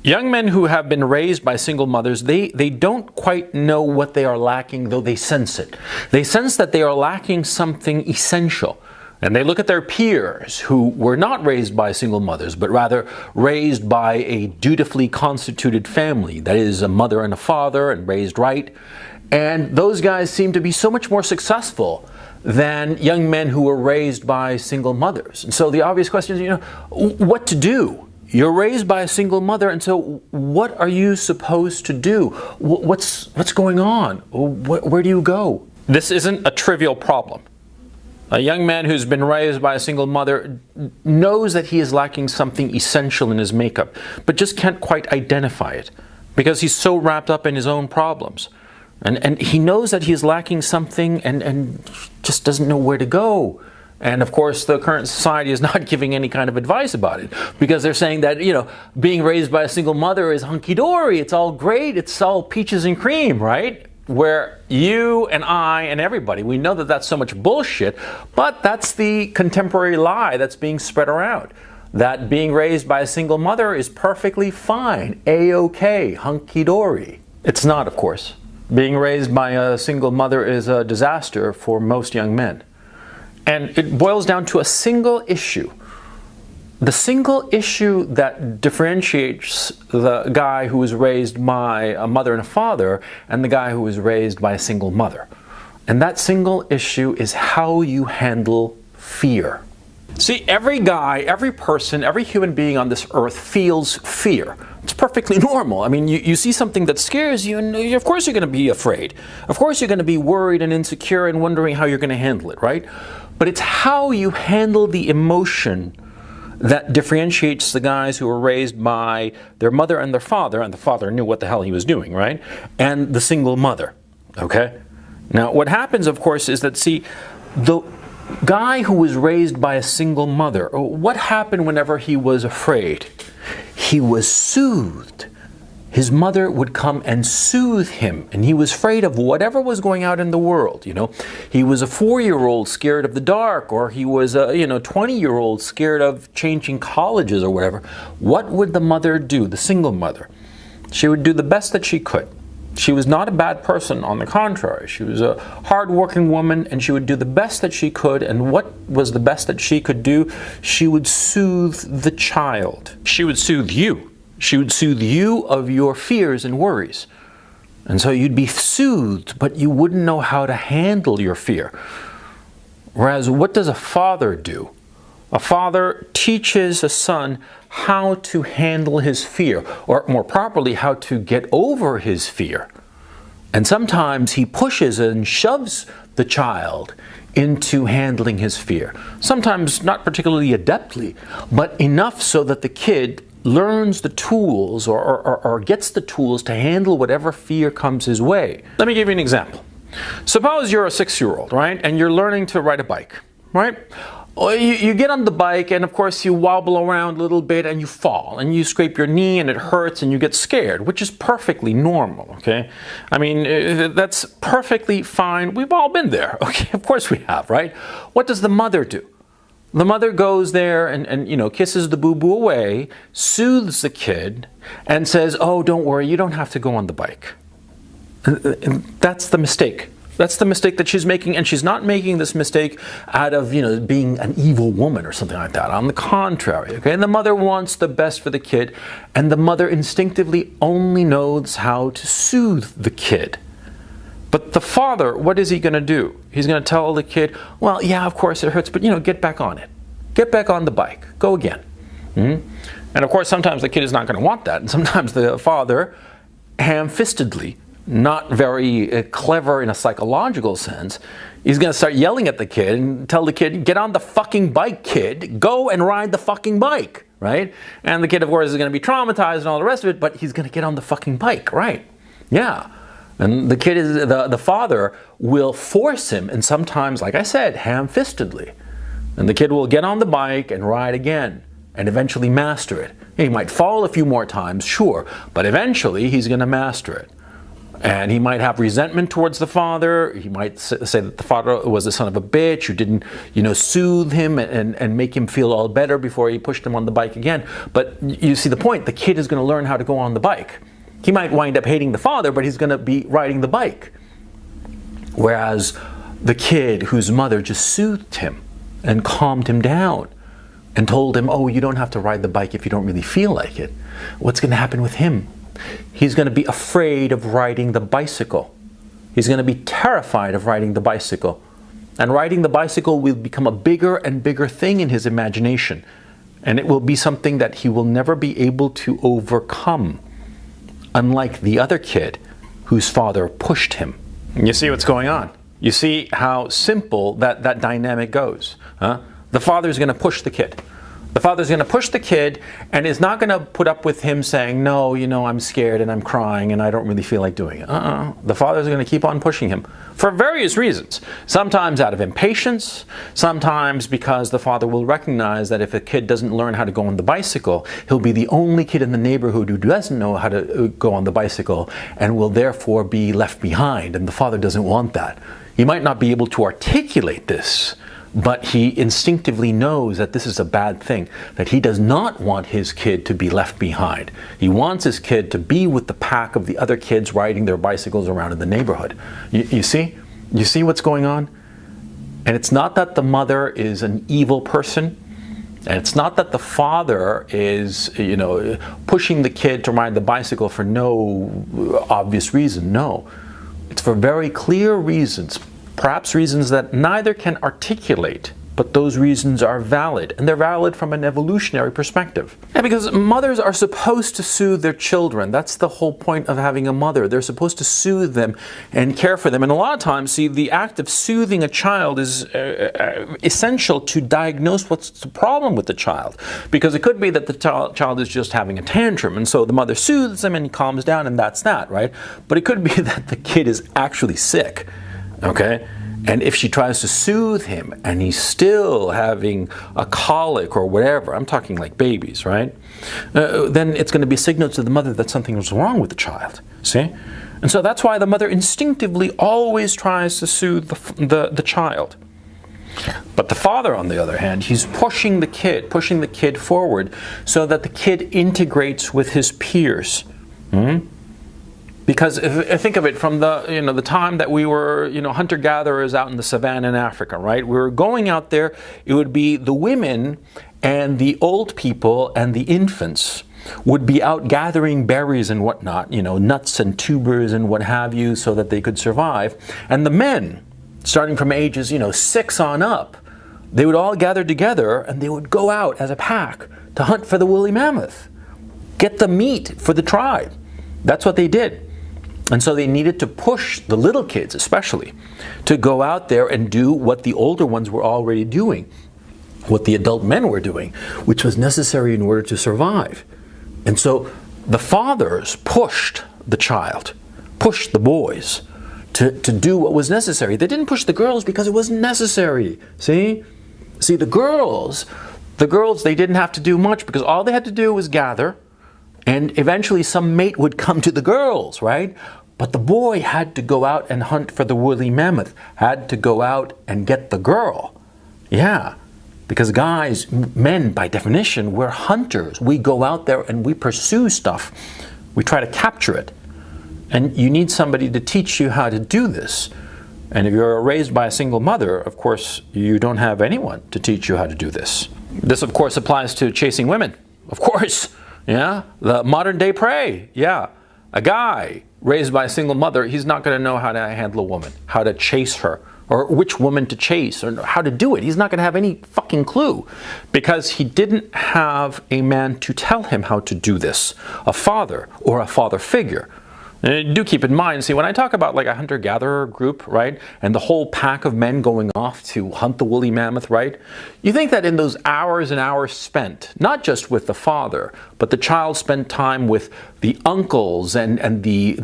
Young men who have been raised by single mothers, they don't quite know what they are lacking, though they sense it. They sense that they are lacking something essential. And they look at their peers who were not raised by single mothers, but rather raised by a dutifully constituted family, that is, a mother and a father, and raised right. And those guys seem to be so much more successful than young men who were raised by single mothers. And so the obvious question is, what to do? You're raised by a single mother, and so what are you supposed to do? What's going on? Where do you go? This isn't a trivial problem. A young man who's been raised by a single mother knows that he is lacking something essential in his makeup, but just can't quite identify it because he's so wrapped up in his own problems. And he knows that he is lacking something and just doesn't know where to go. And of course, the current society is not giving any kind of advice about it because they're saying that, being raised by a single mother is hunky-dory. It's all great. It's all peaches and cream, right? Where you and I and everybody, we know that that's so much bullshit, but that's the contemporary lie that's being spread around. That being raised by a single mother is perfectly fine, A-OK, hunky-dory. It's not, of course. Being raised by a single mother is a disaster for most young men. And it boils down to a single issue. The single issue that differentiates the guy who was raised by a mother and a father and the guy who was raised by a single mother. And that single issue is how you handle fear. See, every guy, every person, every human being on this earth feels fear. It's perfectly normal. I mean, you see something that scares you, and of course you're going to be afraid. Of course you're going to be worried and insecure and wondering how you're going to handle it, right? But it's how you handle the emotion that differentiates the guys who were raised by their mother and the father knew what the hell he was doing, right? And the single mother, okay? Now, what happens, of course, is that, see, the guy who was raised by a single mother, what happened whenever he was afraid? He was soothed. His mother would come and soothe him, and he was afraid of whatever was going out in the world, He was a 4-year-old scared of the dark, or he was a 20-year-old scared of changing colleges or whatever. What would the mother do, the single mother? She would do the best that she could. She was not a bad person, on the contrary. She was a hard-working woman, and she would do the best that she could. And what was the best that she could do? She would soothe the child. She would soothe you. She would soothe you of your fears and worries. And so you'd be soothed, but you wouldn't know how to handle your fear. Whereas, what does a father do? A father teaches a son how to handle his fear, or more properly, how to get over his fear. And sometimes he pushes and shoves the child into handling his fear. Sometimes not particularly adeptly, but enough so that the kid learns the tools or gets the tools to handle whatever fear comes his way. Let me give you an example. Suppose you're a 6-year-old, right? And you're learning to ride a bike, right? You get on the bike, and of course you wobble around a little bit and you fall and you scrape your knee and it hurts and you get scared, which is perfectly normal, okay? I mean, that's perfectly fine. We've all been there, okay? Of course we have, right? What does the mother do? The mother goes there and kisses the boo-boo away, soothes the kid, and says, oh, don't worry, you don't have to go on the bike. And that's the mistake. That's the mistake that she's making, and she's not making this mistake out of, being an evil woman or something like that. On the contrary, okay? And the mother wants the best for the kid, and the mother instinctively only knows how to soothe the kid. But the father, what is he going to do? He's going to tell the kid, well, yeah, of course it hurts, but, get back on it. Get back on the bike. Go again. And of course, sometimes the kid is not going to want that. And sometimes the father, ham-fistedly, not very clever in a psychological sense, he's going to start yelling at the kid and tell the kid, get on the fucking bike, kid. Go and ride the fucking bike, right? And the kid, of course, is going to be traumatized and all the rest of it, but he's going to get on the fucking bike, right? Yeah. And the kid the father will force him, and sometimes, like I said, ham-fistedly. And the kid will get on the bike and ride again, and eventually master it. He might fall a few more times, sure, but eventually he's going to master it. And he might have resentment towards the father. He might say that the father was a son of a bitch who didn't, soothe him and make him feel all better before he pushed him on the bike again. But you see the point. The kid is going to learn how to go on the bike. He might wind up hating the father, but he's going to be riding the bike. Whereas the kid whose mother just soothed him and calmed him down and told him, oh, you don't have to ride the bike if you don't really feel like it. What's going to happen with him? He's going to be afraid of riding the bicycle. He's going to be terrified of riding the bicycle. And riding the bicycle will become a bigger and bigger thing in his imagination. And it will be something that he will never be able to overcome. Unlike the other kid whose father pushed him. You see what's going on? You see how simple that dynamic goes. Huh? The father's going to push the kid. The father's going to push the kid and is not going to put up with him saying, no, I'm scared and I'm crying and I don't really feel like doing it. The father's going to keep on pushing him for various reasons. Sometimes out of impatience, sometimes because the father will recognize that if a kid doesn't learn how to go on the bicycle, he'll be the only kid in the neighborhood who doesn't know how to go on the bicycle and will therefore be left behind. And the father doesn't want that. He might not be able to articulate this, but he instinctively knows that this is a bad thing, that he does not want his kid to be left behind. He wants his kid to be with the pack of the other kids riding their bicycles around in the neighborhood. You see? You see what's going on? And it's not that the mother is an evil person, and it's not that the father is, pushing the kid to ride the bicycle for no obvious reason. No. It's for very clear reasons. Perhaps reasons that neither can articulate, but those reasons are valid, and they're valid from an evolutionary perspective. Yeah, because mothers are supposed to soothe their children. That's the whole point of having a mother. They're supposed to soothe them and care for them. And a lot of times, see, the act of soothing a child is essential to diagnose what's the problem with the child. Because it could be that the child is just having a tantrum, and so the mother soothes him and he calms down, and that's that, right? But it could be that the kid is actually sick. Okay? And if she tries to soothe him and he's still having a colic or whatever, I'm talking like babies, right? Then it's going to be a signal to the mother that something is wrong with the child. See? And so that's why the mother instinctively always tries to soothe the child. But the father, on the other hand, he's pushing the kid forward so that the kid integrates with his peers. Because if think of it from the time that we were hunter-gatherers out in the savannah in Africa, right? We were going out there. It would be the women and the old people and the infants would be out gathering berries and whatnot, nuts and tubers and what have you, so that they could survive. And the men, starting from ages 6 on up, they would all gather together and they would go out as a pack to hunt for the woolly mammoth, get the meat for the tribe. That's what they did. And so they needed to push the little kids, especially, to go out there and do what the older ones were already doing, what the adult men were doing, which was necessary in order to survive. And so the fathers pushed the child, pushed the boys to do what was necessary. They didn't push the girls because it wasn't necessary. See, the girls, they didn't have to do much because all they had to do was gather. And eventually some mate would come to the girls, right? But the boy had to go out and hunt for the woolly mammoth, had to go out and get the girl. Yeah, because guys, men by definition, we're hunters. We go out there and we pursue stuff. We try to capture it. And you need somebody to teach you how to do this. And if you're raised by a single mother, of course, you don't have anyone to teach you how to do this. This, of course, applies to chasing women. Of course. Yeah, the modern day prey. Yeah, a guy raised by a single mother, he's not going to know how to handle a woman, how to chase her, or which woman to chase, or how to do it. He's not going to have any fucking clue because he didn't have a man to tell him how to do this, a father or a father figure. And do keep in mind, see, when I talk about like a hunter-gatherer group, right, and the whole pack of men going off to hunt the woolly mammoth, right, you think that in those hours and hours spent, not just with the father, but the child spent time with the uncles and the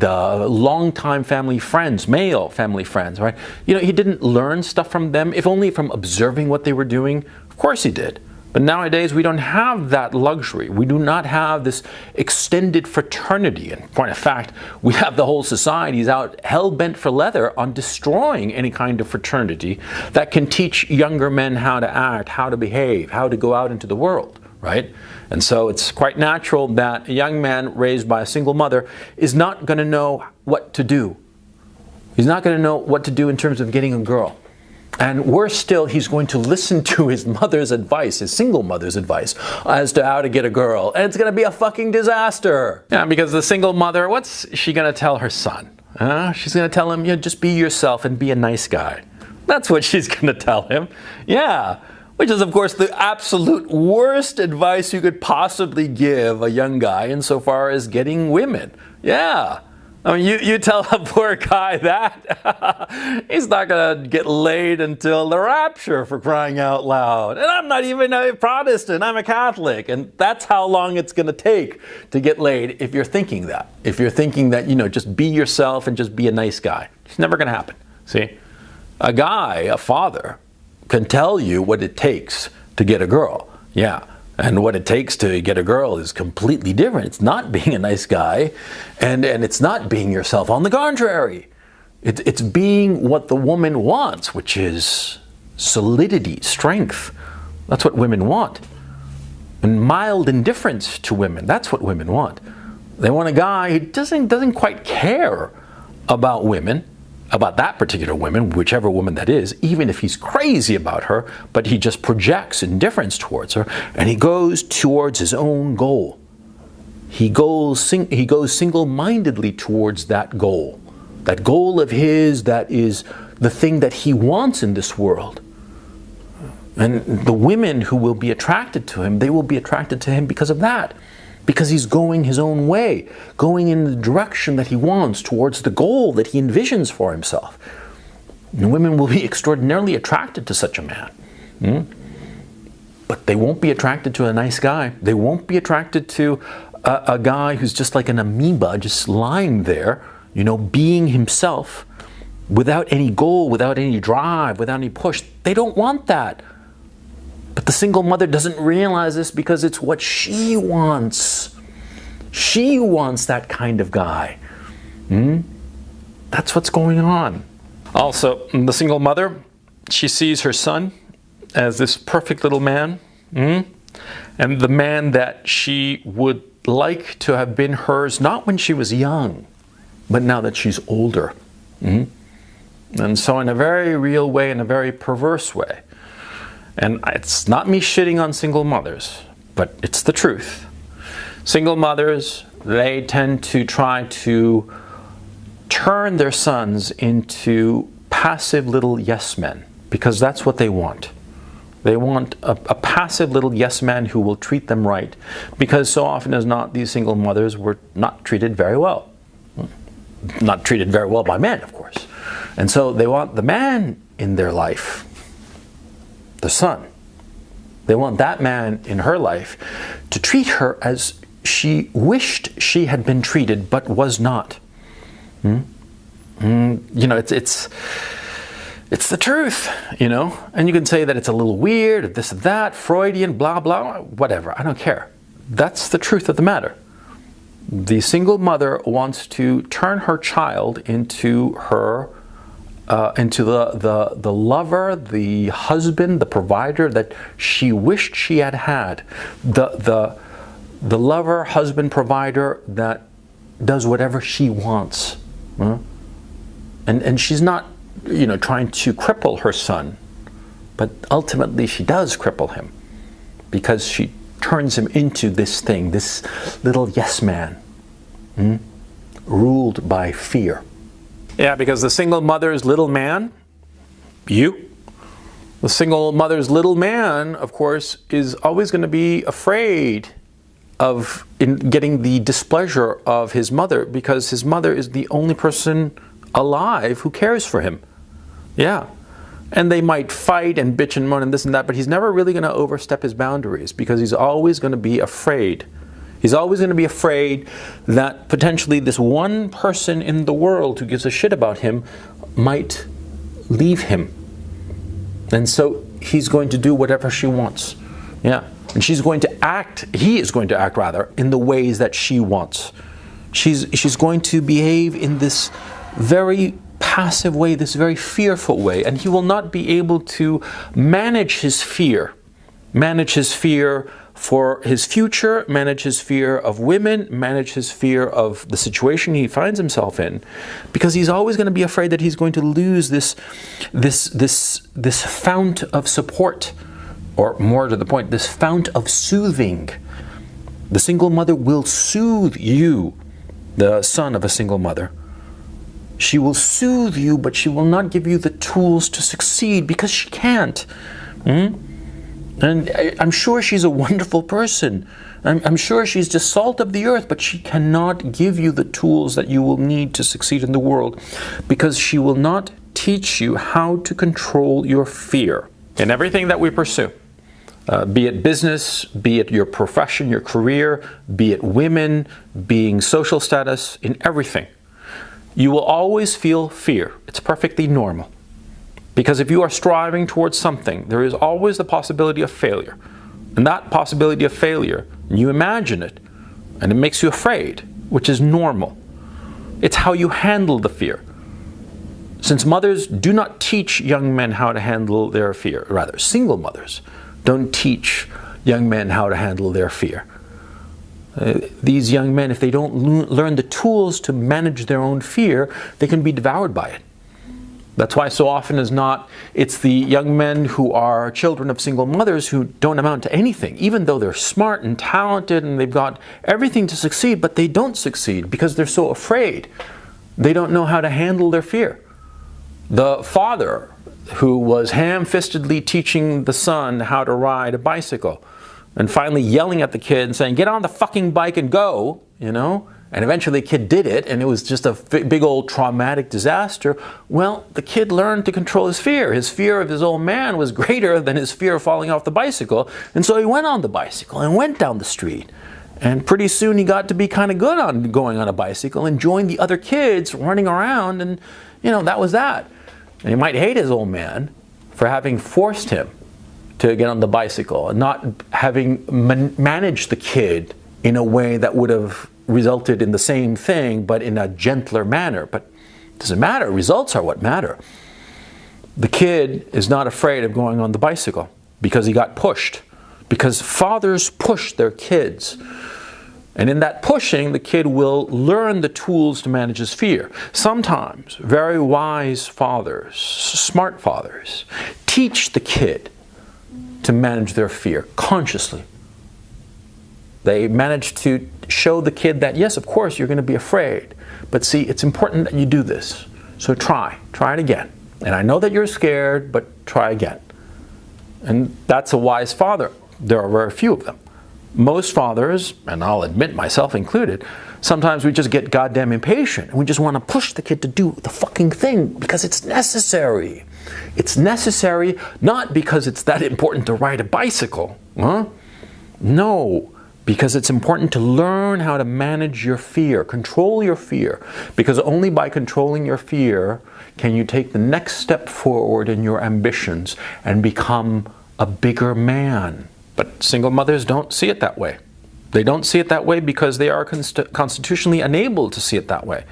longtime family friends, male family friends, right? He didn't learn stuff from them, if only from observing what they were doing. Of course he did. But nowadays, we don't have that luxury. We do not have this extended fraternity. In point of fact, we have the whole societies out hell-bent for leather on destroying any kind of fraternity that can teach younger men how to act, how to behave, how to go out into the world, right? And so it's quite natural that a young man raised by a single mother is not going to know what to do. He's not going to know what to do in terms of getting a girl. And worse still, he's going to listen to his mother's advice, his single mother's advice, as to how to get a girl. And it's going to be a fucking disaster. Yeah, because the single mother, what's she going to tell her son? She's going to tell him, yeah, just be yourself and be a nice guy. That's what she's going to tell him. Yeah, which is, of course, the absolute worst advice you could possibly give a young guy insofar as getting women. Yeah. I mean, you tell a poor guy that, he's not going to get laid until the rapture, for crying out loud. And I'm not even a Protestant, I'm a Catholic. And that's how long it's going to take to get laid if you're thinking that. If you're thinking that, you know, just be yourself and just be a nice guy. It's never going to happen. See? A guy, a father, can tell you what it takes to get a girl. Yeah. And what it takes to get a girl is completely different. It's not being a nice guy, and it's not being yourself. On the contrary, it's being what the woman wants, which is solidity, strength. That's what women want. And mild indifference to women, that's what women want. They want a guy who doesn't quite care about women, about that particular woman, whichever woman that is, even if he's crazy about her, but he just projects indifference towards her, and he goes towards his own goal. He goes single-mindedly towards that goal of his that is the thing that he wants in this world. And the women who will be attracted to him, they will be attracted to him because of that. Because he's going his own way, going in the direction that he wants, towards the goal that he envisions for himself. And women will be extraordinarily attracted to such a man. But they won't be attracted to a nice guy. They won't be attracted to a guy who's just like an amoeba, just lying there, you know, being himself, without any goal, without any drive, without any push. They don't want that. But the single mother doesn't realize this because it's what she wants. She wants that kind of guy. That's what's going on. Also, the single mother, she sees her son as this perfect little man. And the man that she would like to have been hers, not when she was young, but now that she's older. And so in a very real way, in a very perverse way. And it's not me shitting on single mothers, but it's the truth. Single mothers, they tend to try to turn their sons into passive little yes men, because that's what they want. They want a passive little yes man who will treat them right, because so often as not, these single mothers were not treated very well. Not treated very well by men, of course. And so they want the man in their life, the son. They want that man in her life to treat her as she wished she had been treated, but was not. You know, it's the truth, you know. And you can say that it's a little weird, or this or that, Freudian, blah, blah, whatever. I don't care. That's the truth of the matter. The single mother wants to turn her child into her into the lover, the husband, the provider that she wished she had had. The lover, husband, provider that does whatever she wants. And she's not, you know, trying to cripple her son, but ultimately she does cripple him, because she turns him into this thing, this little yes man, ruled by fear. Yeah, because the single mother's little man, the single mother's little man, of course, is always going to be afraid of getting the displeasure of his mother, because his mother is the only person alive who cares for him. Yeah. And they might fight and bitch and moan and this and that, but he's never really going to overstep his boundaries, because he's always going to be afraid. He's always going to be afraid that potentially this one person in the world who gives a shit about him might leave him. And so he's going to do whatever she wants, Yeah. And she's going to act, he is going to act rather, in the ways that she wants. She's going to behave in this very passive way, this very fearful way, and he will not be able to manage his fear for his future, manage his fear of women, manage his fear of the situation he finds himself in, because he's always going to be afraid that he's going to lose this fount of support, or more to the point, this fount of soothing. The single mother will soothe you, the son of a single mother. She will soothe you, but she will not give you the tools to succeed, because she can't. And I'm sure she's a wonderful person. I'm sure she's just salt of the earth, but she cannot give you the tools that you will need to succeed in the world, because she will not teach you how to control your fear in everything that we pursue. Be it business, be it your profession, your career, be it women, being social status, in everything. You will always feel fear. It's perfectly normal. Because if you are striving towards something, there is always the possibility of failure. And that possibility of failure, you imagine it, and it makes you afraid, which is normal. It's how you handle the fear. Since mothers do not teach young men how to handle their fear, rather, single mothers don't teach young men how to handle their fear. These young men, if they don't learn the tools to manage their own fear, they can be devoured by it. That's why so often as not, it's the young men who are children of single mothers who don't amount to anything, even though they're smart and talented and they've got everything to succeed, but they don't succeed because they're so afraid. They don't know how to handle their fear. The father who was ham-fistedly teaching the son how to ride a bicycle, and finally yelling at the kid and saying, "Get on the fucking bike and go," you know? And eventually the kid did it, and it was just a big old traumatic disaster. Well, the kid learned to control his fear. His fear of his old man was greater than his fear of falling off the bicycle. And so he went on the bicycle and went down the street. And pretty soon he got to be kind of good on going on a bicycle and joined the other kids running around, and you know, that was that. And he might hate his old man for having forced him to get on the bicycle and not having managed the kid in a way that would have resulted in the same thing, but in a gentler manner. But it doesn't matter. Results are what matter. The kid is not afraid of going on the bicycle because he got pushed. Because fathers push their kids. And in that pushing, the kid will learn the tools to manage his fear. Sometimes very wise fathers, smart fathers, teach the kid to manage their fear consciously. They manage to show the kid that, yes, of course, you're going to be afraid. But see, it's important that you do this. So try it again. And I know that you're scared, but try again. And that's a wise father. There are very few of them. Most fathers, and I'll admit myself included, sometimes we just get goddamn impatient and we just want to push the kid to do the fucking thing because it's necessary. It's necessary not because it's that important to ride a bicycle. Huh? No. Because it's important to learn how to manage your fear, control your fear. Because only by controlling your fear can you take the next step forward in your ambitions and become a bigger man. But single mothers don't see it that way. They don't see it that way because they are constitutionally unable to see it that way.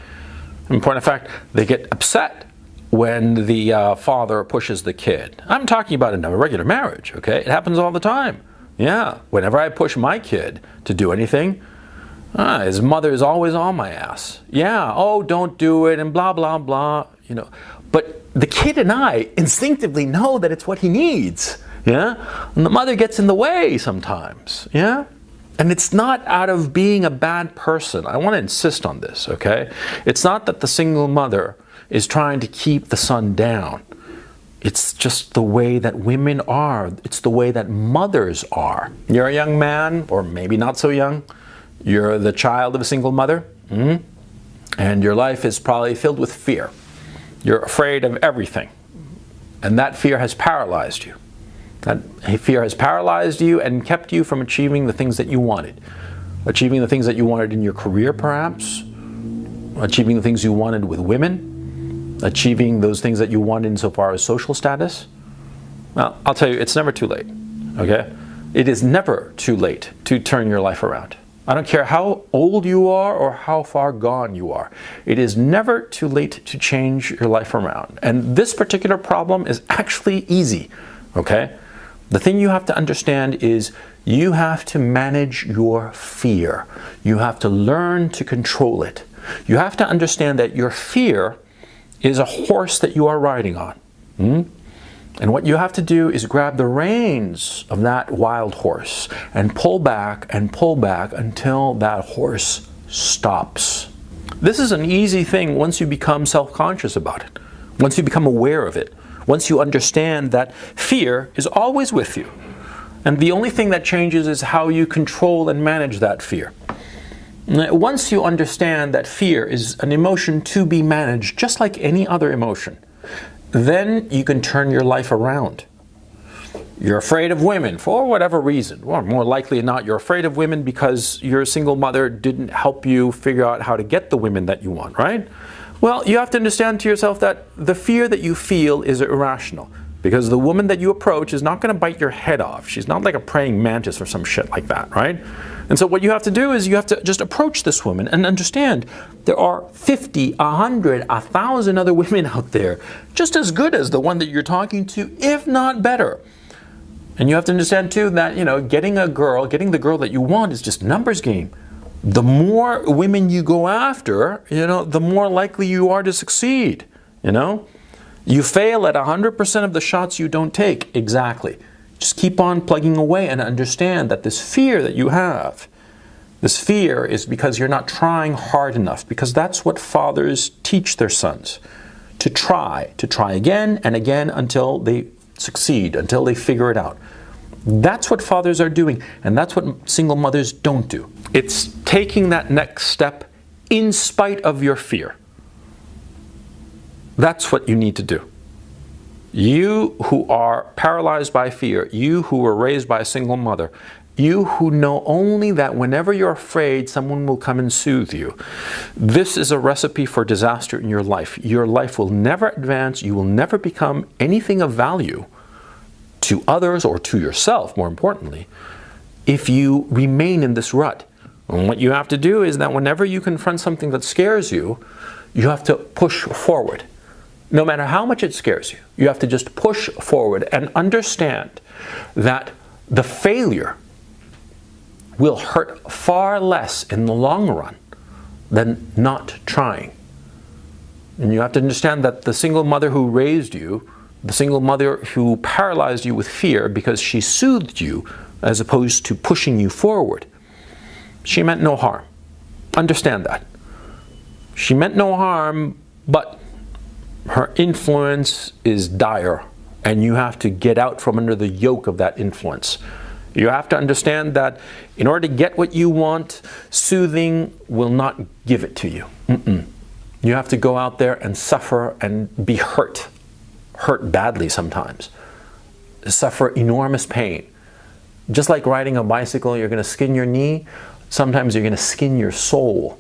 In point of fact, they get upset when the father pushes the kid. I'm talking about in a regular marriage, okay? It happens all the time. Yeah, whenever I push my kid to do anything, his mother is always on my ass. Yeah, oh, don't do it, and blah, blah, blah, you know. But the kid and I instinctively know that it's what he needs, yeah? And the mother gets in the way sometimes, yeah? And it's not out of being a bad person. I want to insist on this, okay? It's not that the single mother is trying to keep the son down. It's just the way that women are. It's the way that mothers are. You're a young man, or maybe not so young. You're the child of a single mother. And your life is probably filled with fear. You're afraid of everything. And that fear has paralyzed you. That fear has paralyzed you and kept you from achieving the things that you wanted. Achieving the things that you wanted in your career, perhaps. Achieving the things you wanted with women. Achieving those things that you want insofar as social status. Well, I'll tell you, it's never too late, okay? It is never too late to turn your life around. I don't care how old you are or how far gone you are. It is never too late to change your life around. And this particular problem is actually easy, okay? The thing you have to understand is you have to manage your fear. You have to learn to control it. You have to understand that your fear is a horse that you are riding on. And what you have to do is grab the reins of that wild horse and pull back until that horse stops. This is an easy thing once you become self-conscious about it, once you become aware of it, once you understand that fear is always with you. And the only thing that changes is how you control and manage that fear. Once you understand that fear is an emotion to be managed just like any other emotion, then you can turn your life around. You're afraid of women for whatever reason. Or more likely than not, you're afraid of women because your single mother didn't help you figure out how to get the women that you want, right? Well, you have to understand to yourself that the fear that you feel is irrational. Because the woman that you approach is not going to bite your head off. She's not like a praying mantis or some shit like that, right? And so what you have to do is you have to just approach this woman and understand there are 50, 100, 1,000 other women out there just as good as the one that you're talking to, if not better. And you have to understand too that, getting the girl that you want is just a numbers game. The more women you go after, the more likely you are to succeed, You fail at 100% of the shots you don't take. Exactly. Just keep on plugging away and understand that this fear that you have, this fear is because you're not trying hard enough, because that's what fathers teach their sons. To try again and again until they succeed, until they figure it out. That's what fathers are doing, and that's what single mothers don't do. It's taking that next step in spite of your fear. That's what you need to do. You who are paralyzed by fear, you who were raised by a single mother, you who know only that whenever you're afraid, someone will come and soothe you. This is a recipe for disaster in your life. Your life will never advance. You will never become anything of value to others or to yourself, more importantly, if you remain in this rut. And what you have to do is that whenever you confront something that scares you, you have to push forward. No matter how much it scares you, you have to just push forward and understand that the failure will hurt far less in the long run than not trying. And you have to understand that the single mother who raised you, the single mother who paralyzed you with fear because she soothed you as opposed to pushing you forward, she meant no harm. Understand that. She meant no harm, but her influence is dire, and you have to get out from under the yoke of that influence. You have to understand that in order to get what you want, soothing will not give it to you. You have to go out there and suffer and be hurt badly sometimes, suffer enormous pain. Just like riding a bicycle, you're going to skin your knee. Sometimes you're going to skin your soul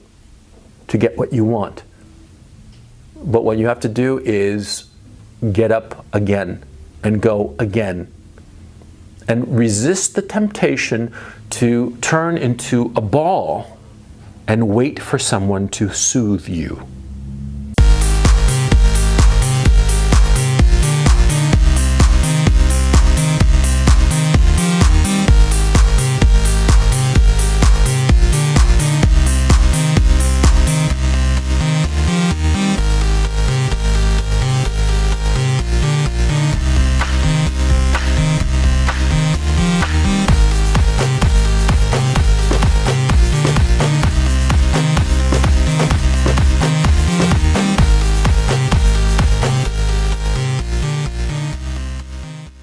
to get what you want. But what you have to do is get up again and go again. And resist the temptation to turn into a ball and wait for someone to soothe you.